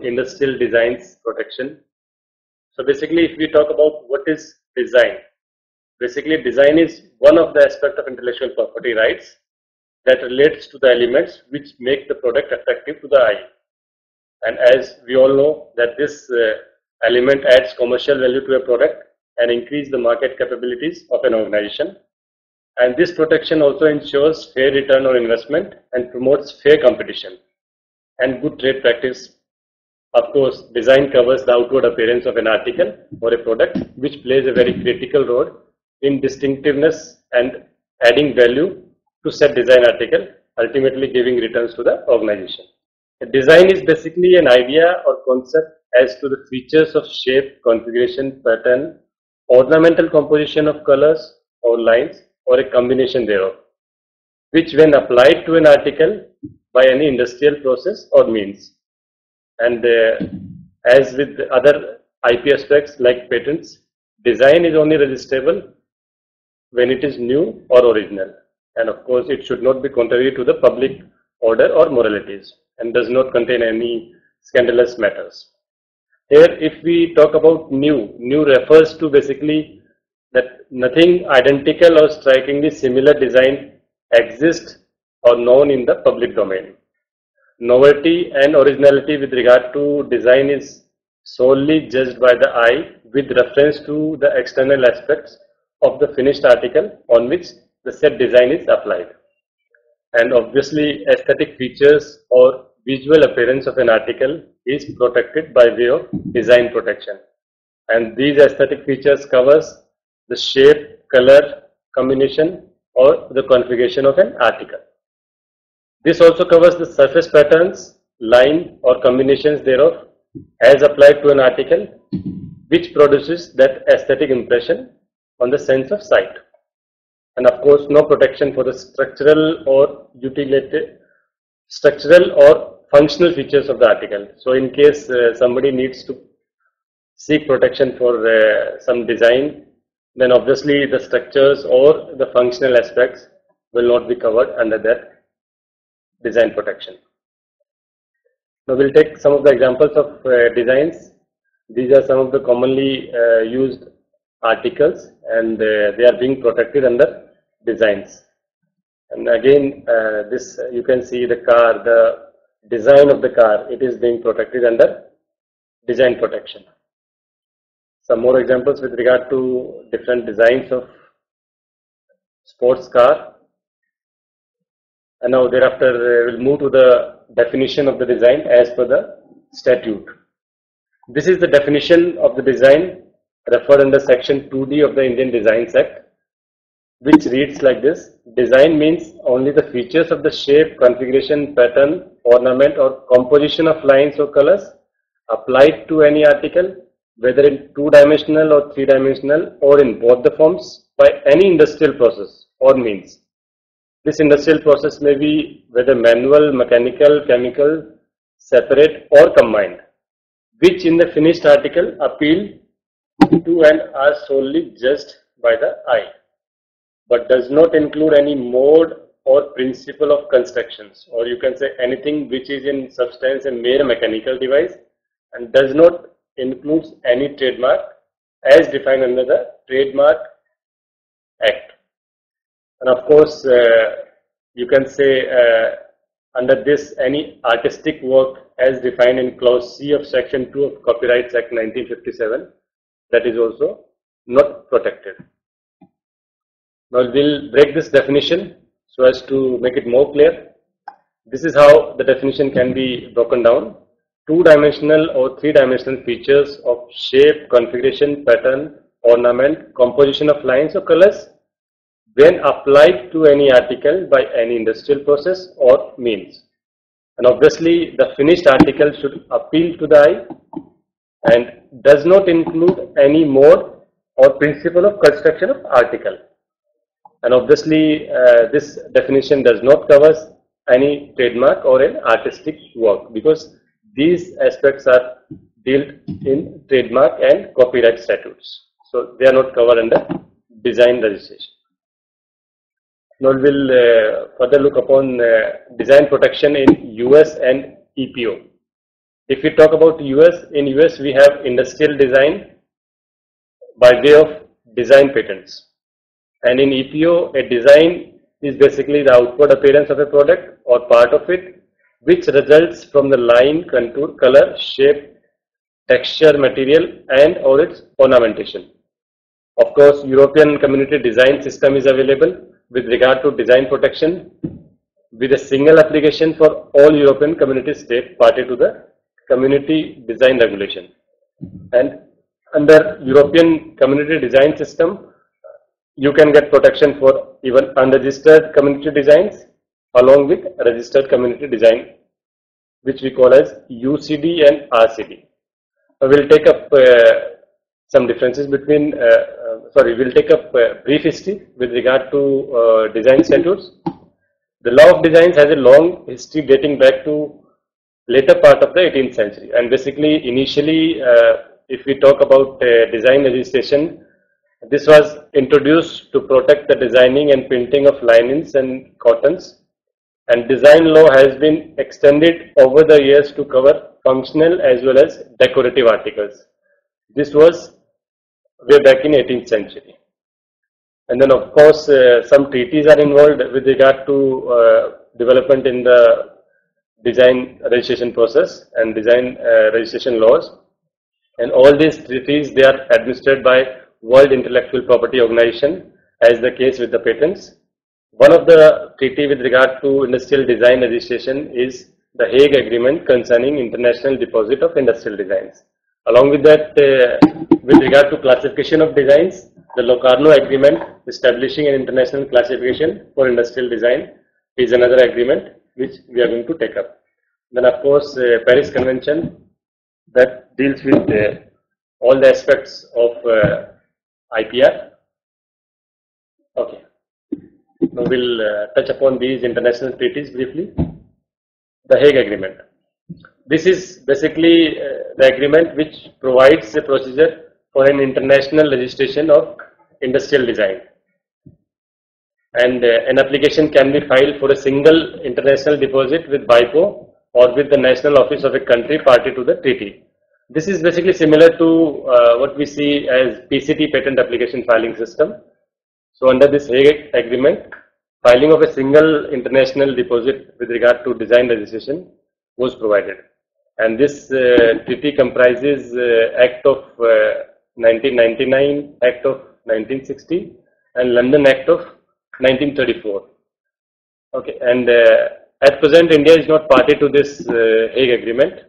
industrial designs protection. So basically, if we talk about what is design, basically design is one of the aspects of intellectual property rights that relates to the elements which make the product attractive to the eye. And as we all know that this element adds commercial value to a product and increase the market capabilities of an organization. And this protection also ensures fair return on investment and promotes fair competition and good trade practice. Of course, design covers the outward appearance of an article or a product, which plays a very critical role in distinctiveness and adding value to said design article, ultimately giving returns to the organization. A design is basically an idea or concept as to the features of shape, configuration, pattern, ornamental composition of colors or lines, or a combination thereof, which when applied to an article by any industrial process or means. And as with other IP aspects like patents, design is only registrable when it is new or original. And of course, it should not be contrary to the public order or moralities and does not contain any scandalous matters. Here, if we talk about new refers to basically that nothing identical or strikingly similar design exists or known in the public domain. Novelty and originality with regard to design is solely judged by the eye with reference to the external aspects of the finished article on which the said design is applied. And obviously, aesthetic features or visual appearance of an article is protected by way of design protection. And these aesthetic features covers the shape, color, combination or the configuration of an article. This also covers the surface patterns, line or combinations thereof as applied to an article, which produces that aesthetic impression on the sense of sight. And of course, no protection for the structural or functional features of the article. So in case somebody needs to seek protection for some design, then obviously the structures or the functional aspects will not be covered under that design protection. Now we'll take some of the examples of designs. These are some of the commonly used articles, and they are being protected under designs. And again, this you can see the car, the design of the car, it is being protected under design protection. Some more examples with regard to different designs of sports car. And now thereafter we'll move to the definition of the design as per the statute. This is the definition of the design referred under section 2D of the Indian Designs Act, which reads like this: design means only the features of the shape, configuration, pattern, ornament or composition of lines or colors applied to any article, whether in two-dimensional or three-dimensional or in both the forms, by any industrial process or means. This industrial process may be whether manual, mechanical, chemical, separate or combined, which in the finished article appeal to and are solely judged by the eye, but does not include any mode or principle of constructions, or you can say anything which is in substance a mere mechanical device and does not include any trademark as defined under the Trademark Act. And of course, you can say under this any artistic work as defined in clause C of section 2 of Copyrights Act 1957, that is also not protected. Now we'll break this definition so as to make it more clear. This is how the definition can be broken down. Two-dimensional or three-dimensional features of shape, configuration, pattern, ornament, composition of lines or colors when applied to any article by any industrial process or means. And obviously the finished article should appeal to the eye and does not include any mode or principle of construction of article. And obviously this definition does not cover any trademark or an artistic work, because these aspects are dealt in trademark and copyright statutes. So they are not covered under design registration. Now we'll further look upon design protection in US and EPO. If we talk about US, in US we have industrial design by way of design patents. And in EPO, a design is basically the outward appearance of a product or part of it, which results from the line, contour, color, shape, texture, material, and or its ornamentation. Of course, European Community Design System is available with regard to design protection with a single application for all European Community states party to the Community Design Regulation. And under European Community Design System, you can get protection for even unregistered community designs along with registered community design, which we call as UCD and RCD. We'll take up some differences between, we'll take up brief history with regard to design statutes. The law of designs has a long history dating back to later part of the 18th century, and basically initially if we talk about design legislation, this was introduced to protect the designing and printing of linens and cottons, and design law has been extended over the years to cover functional as well as decorative articles. This was way back in 18th century. And then of course some treaties are involved with regard to development in the design registration process and design registration laws. And all these treaties, they are administered by World Intellectual Property Organization, as the case with the patents. One of the treaty with regard to industrial design registration is the Hague Agreement concerning international deposit of industrial designs. Along with that, with regard to classification of designs, the Locarno Agreement establishing an international classification for industrial design is another agreement which we are going to take up. Then of course Paris Convention that deals with all the aspects of IPR. Okay, now we'll touch upon these international treaties briefly. The Hague Agreement. This is basically the agreement which provides a procedure for an international registration of industrial design. And an application can be filed for a single international deposit with BIPO or with the national office of a country party to the treaty. This is basically similar to what we see as PCT, patent application filing system. So under this Hague Agreement, filing of a single international deposit with regard to design registration was provided. And this treaty comprises Act of 1999, Act of 1960 and London Act of 1934. Okay, and at present India is not party to this Hague Agreement.